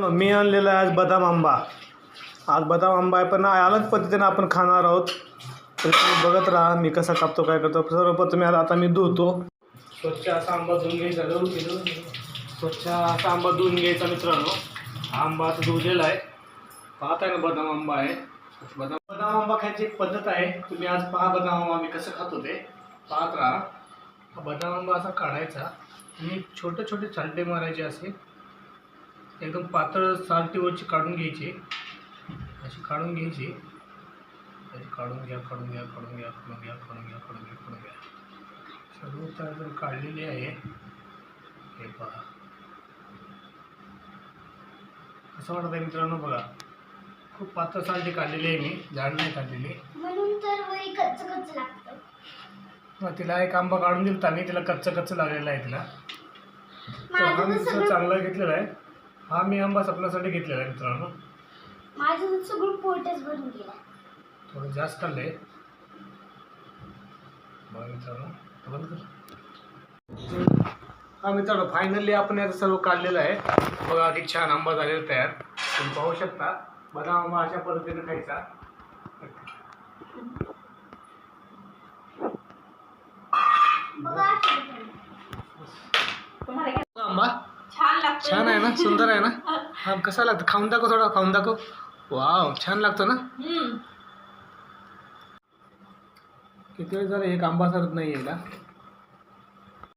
मी आणलेला आहे आज बदाम आंबा. आज बदाम आंबा आहे पण अलग पद्धतीने आपण खाणार आहोत. तर तुम्ही बघत राहा मी कसा कापतो काय करतो. सर्वप्रथम आता मी धुतो. स्वच्छ असा आंबा धुवून घ्यायचा. स्वच्छ असा आंबा धुवून घ्यायचा मित्रांनो. हा आंबा आता धुवलेला आहे. पाहताय ना बदाम आंबा आहे. बदाम आंबा खायची एक पद्धत आहे. तुम्ही आज पहा बदाम आंबा मी कसं खातो ते पाहत राहा. हा बदाम आंबा असा काढायचा आणि छोटे छोटे चालटे मारायचे असे. एकदम पातळ सालटीवरची काढून घ्यायची. अशी काढून घ्यायची. अशी काढून घ्या सर्व तर काढलेली आहे. हे पहा कसं वाटत आहे मित्रांनो. बघा खूप पातळ सालटी काढलेली आहे मी. जाड नाही काढलेली म्हणून तर वही कच्च लागतं. मग तिला एक आंबा काढून दिला मी. तिला कच्च लागलेला आहे तिला. तर हा मी चांगला घेतलेला आहे. हा मी आंबा सपनासाठी घेतलेला आहे मित्रांनो. माझं सगळं पोटच भरून गेला. थोडं जास्त काढलंय बघा मित्रांनो. बंद कर. हा मित्रांनो फायनली आपण याचं सर्व काढलेलं आहे. बघा किती छान आंबा झालेला तयार. तुम्ही पाहू शकता. बदाम आंबा अशा पद्धतीने खायचा. आंबा छान आहे ना. सुंदर आहे ना. हा कसा लागतो. खाऊन दाखव. थोडा खाऊन दाखव. वाव छान लागतो ना. किती वेळ झाला एक आंबा सरत नाही यायला.